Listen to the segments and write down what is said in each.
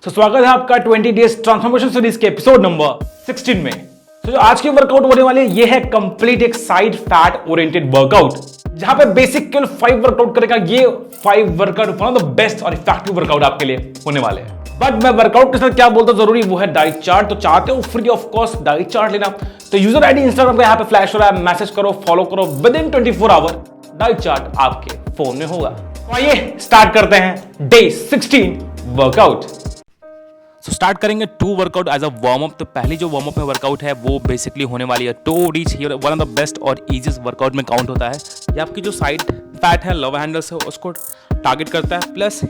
तो स्वागत है आपका 20 डेज ट्रांसफॉर्मेशन सीरीज के एपिसोड नंबर 16 में। तो जो आज की वर्कआउट होने वाली है ये है कंप्लीट एक साइड फैट ओरिएंटेड वर्कआउट, जहां पे बेसिक केवल 5 वर्कआउट करेगा। ये 5 workout one of the best और इफेक्टिव वर्कआउट आपके लिए होने वाले हैं। बट मैं वर्कआउट के साथ क्या बोलता हूं जरूरी वो है डाइट चार्ट। तो चाहते हो free of cost diet chart लेना तो यूजर आईडी इंस्टाग्राम पे यहाँ पे फ्लैश हो रहा है, मैसेज करो, फॉलो करो, within 24 hour diet chart आपके फोन में होगा। तो आइए स्टार्ट करते हैं डे 16 वर्कआउट। सो स्टार्ट करेंगे 2 workout as a warm up. तो पहली जो वार्म अप में वर्कआउट है वो बेसिकली होने वाली है टो रीच। ये वन ऑफ द बेस्ट और इजीएस्ट वर्कआउट में काउंट होता है। ये आपकी जो साइड फैट है, लव हैंडल्स है, उसको टारगेट करता है, प्लस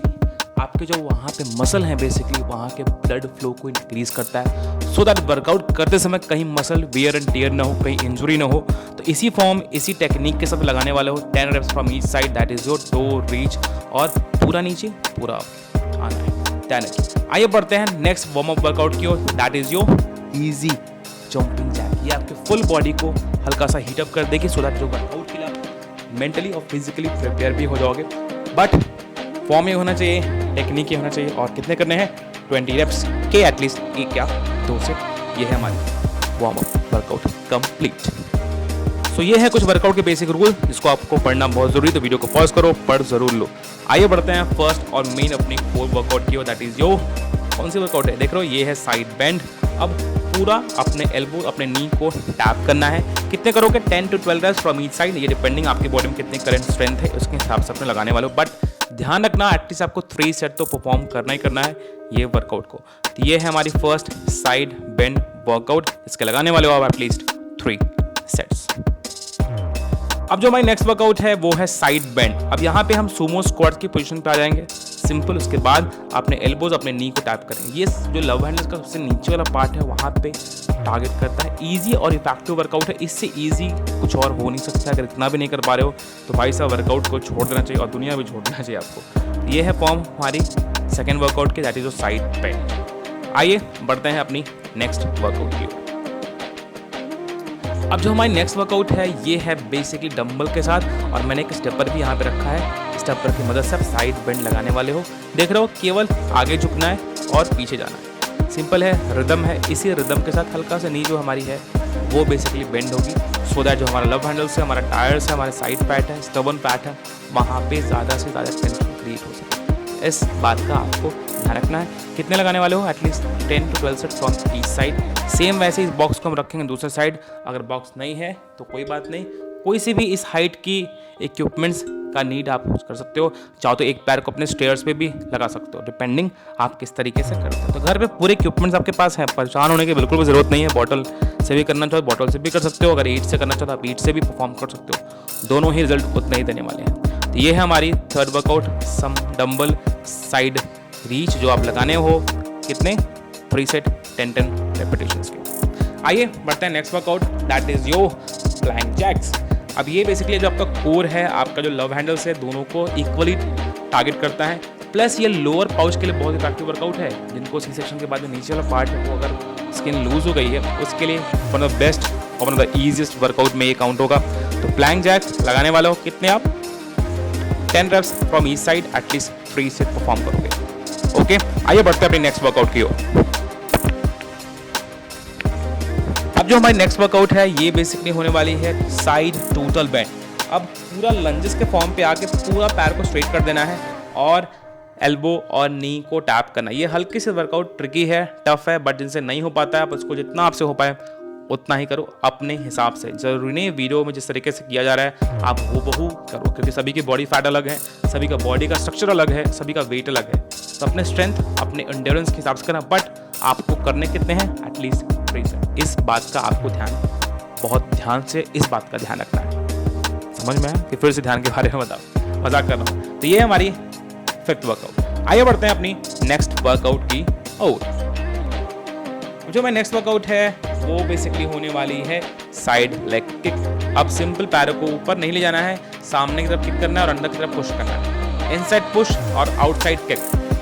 आपके जो वहाँ पे मसल हैं बेसिकली वहाँ के ब्लड फ्लो को इंक्रीज करता है, सो दैट वर्कआउट करते समय कहीं मसल वियर एंड टियर ना हो, कहीं इंजुरी ना हो। तो इसी फॉर्म इसी टेक्निक के साथ लगाने वाले हो 10 reps from each side, that is your toe reach, और पूरा नीचे पूरा आना है 10 आइए बढ़ते हैं नेक्स्ट वार्म अप वर्कआउट की ओर, that is your easy jumping jack. ये आपके फुल बॉडी को हल्का सा हीट अप कर देगी, सो दैट जो वर्कआउट के लिए आप मेंटली और फिजिकली प्रिपेयर भी हो जाओगे। बट फॉर्म ये होना चाहिए, टेक्निक ये होना चाहिए। और कितने करने हैं? 20 reps के एटलीस्ट एक या 2 से। ये है हमारी वार्म अप वर्कआउट कंप्लीट। सो ये है कुछ वर्कआउट के बेसिक रूल, जिसको आपको पढ़ना बहुत जरूरी, तो वीडियो को पॉज करो, पढ़ जरूर लो। आइए बढ़ते हैं फर्स्ट और मेन अपनी कोर वर्कआउट की ओर, दैट इज योर कौन सी वर्कआउट है? देख रहे हो ये है साइड बेंड। अब पूरा अपने एल्बो अपने नी को टैप करना है। कितने करोगे? 10 to 12 reps from each side. ये डिपेंडिंग आपकी बॉडी में कितनी करंट स्ट्रेंथ है उसके हिसाब से अपने लगाने वाले हो। बट ध्यान रखना एटलीस्ट आपको 3 सेट तो परफॉर्म करना ही करना है ये वर्कआउट को। तो ये है हमारी फर्स्ट साइड बेंड वर्कआउट, इसके लगाने वाले हो आप एटलीस्ट 3 सेट्स। अब जो हमारी नेक्स्ट वर्कआउट है वो है साइड बेंड। अब यहाँ पे हम सुमो स्क्वाट्स की पोजीशन पे आ जाएंगे सिंपल। उसके बाद अपने एल्बोज अपने नी को टैप करेंगे। ये जो लव हैंडल्स का सबसे नीचे वाला पार्ट है वहाँ पे टारगेट करता है। इजी और इफेक्टिव वर्कआउट है, इससे इजी कुछ और हो नहीं सकता। अगर इतना भी नहीं कर पा रहे हो तो भाई साहब वर्कआउट को छोड़ देना चाहिए और दुनिया भी छोड़ देना चाहिए आपको। ये है फॉर्म हमारी सेकेंड वर्कआउट की, दैट इज जो साइड बेंड। आइए बढ़ते हैं अपनी नेक्स्ट वर्कआउट की ओर। अब जो हमारी नेक्स्ट वर्कआउट है ये है बेसिकली डंबल के साथ, और मैंने एक स्टेपर भी यहाँ पे रखा है। स्टेपर की मदद से आप साइड बेंड लगाने वाले हो। देख रहे हो केवल आगे झुकना है और पीछे जाना है, सिंपल है, रिदम है। इसी रिदम के साथ हल्का सा नी जो हमारी है वो बेसिकली बेंड होगी, सो दैट जो हमारा लव हैंडल्स है, हमारा टायर्स है, हमारे साइड फैट है, स्टबर्न फैट है, वहाँ पे ज़्यादा से ज़्यादा टेंशन क्रिएट हो सके। इस बात का आपको ध्यान रखना है। कितने लगाने वाले हो? At least 10 to 12 set from each side. Same वैसे इस बॉक्स को हम रखेंगे दूसरे साइड। अगर बॉक्स नहीं है तो कोई बात नहीं, कोई सी भी इस हाइट की इक्विपमेंट्स का नीड आप कर सकते हो। चाहो तो एक पैर को अपने स्टेयर्स पे भी लगा सकते हो, डिपेंडिंग आप किस तरीके से करते हो। तो घर पे पूरे इक्विपमेंट्स आपके पास हैं, परेशान होने की बिल्कुल भी जरूरत नहीं है। बॉटल से भी करना चाहो बॉटल से भी कर सकते हो, अगर ईट से करना चाहो तो आप ईट से भी परफॉर्म कर सकते हो। दोनों ही रिजल्ट उतने ही देने वाले हैं। तो ये है हमारी थर्ड वर्कआउट, सम डंबल साइड रीच, जो आप लगाने हो कितने? 3 सेट 10 रेपिटेशंस के। आइए बढ़ते हैं next workout, that is your plank jacks. अब ये बेसिकली जो आपका कोर है, आपका जो लव हैंडल्स है, दोनों को इक्वली टारगेट करता है। प्लस ये लोअर पाउच के लिए बहुत इफेक्टिव वर्कआउट है। जिनको सी सेक्शन के बाद में नीचे वाला पार्ट है वो अगर स्किन लूज हो गई है उसके लिए वन ऑफ द बेस्ट और one of the easiest workout में ये काउंट होगा। तो प्लैंक जैक्स लगाने वाला हो कितने आप? 10 reps from each side, at least 3 set perform करोगे। ओके आइए बढ़ते हैं अपनी नेक्स्ट वर्कआउट की ओर। अब जो हमारी नेक्स्ट वर्कआउट है ये बेसिकली होने वाली है साइड टोटल बेंड। अब पूरा लंजेस के फॉर्म पे आके पूरा पैर को स्ट्रेट कर देना है और एल्बो और नी को टैप करना। ये हल्की से वर्कआउट ट्रिकी है, टफ है, बट जिनसे नहीं हो पाता है आप उसको जितना आपसे हो पाए उतना ही करो अपने हिसाब से। जरूरी नहीं वीडियो में जिस तरीके से किया जा रहा है आप हूबहू करो, क्योंकि सभी की बॉडी फैट अलग है, सभी का बॉडी का स्ट्रक्चर अलग है, सभी का वेट अलग है। तो अपने स्ट्रेंथ अपने एंड्योरेंस के हिसाब से करना, बट आपको करने कितने हैं? At least 3 set. इस बात का आपको बहुत ध्यान से इस बात का ध्यान रखना है। समझ में है कि फिर से ध्यान के बारे में बताओ, मजाक कर रहा हूँ। तो ये है हमारी 5th वर्कआउट। आइए बढ़ते हैं अपनी नेक्स्ट वर्कआउट की ओर। जो मैं नेक्स्ट वर्कआउट है वो बेसिकली होने वाली है साइड लेग किक। अब सिंपल पैरों को ऊपर नहीं ले जाना है, सामने की तरफ किक करना है और अंदर की तरफ पुश करना है। इनसाइड पुश और आउटसाइड किक,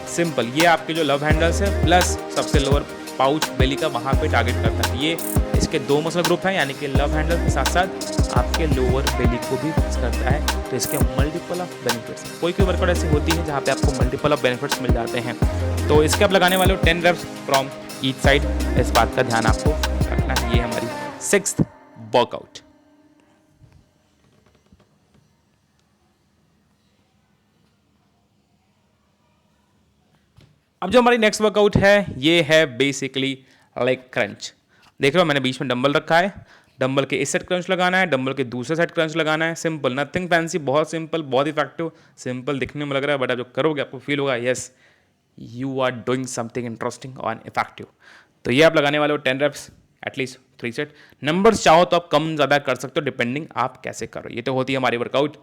सिंपल। ये आपके जो लव हैंडल्स है प्लस सबसे लोअर पाउच बेली का वहाँ पे टारगेट करता है। ये इसके 2 मसल ग्रुप हैं, यानी कि लव हैंडल के साथ साथ आपके लोअर बेली को भी फिक्स करता है। तो इसके मल्टीपल ऑफ बेनिफिट्स, कोई वर्कआउट ऐसी होती है जहाँ पे आपको मल्टीपल ऑफ बेनिफिट्स मिल जाते हैं। तो इसके आप लगाने वाले हो 10 reps फ्रॉम ईच साइड। इस बात का ध्यान आपको रखना है। ये हमारी 6th वर्कआउट। अब जो हमारी नेक्स्ट वर्कआउट है ये है बेसिकली लेग क्रंच। देख रहे हो मैंने बीच में डंबल रखा है, डंबल के इस साइड क्रंच लगाना है, डंबल के दूसरे साइड क्रंच लगाना है। सिंपल, नथिंग फैंसी, बहुत सिंपल, बहुत इफेक्टिव। सिंपल दिखने में लग रहा है बट आप जो करोगे आपको फील होगा yes you are doing something interesting और इफेक्टिव। तो ये आप लगाने वाले हो 10 reps एटलीस्ट 3 सेट। नंबर्स चाहो तो आप कम ज़्यादा कर सकते हो डिपेंडिंग आप कैसे करो। ये तो होती है हमारी वर्कआउट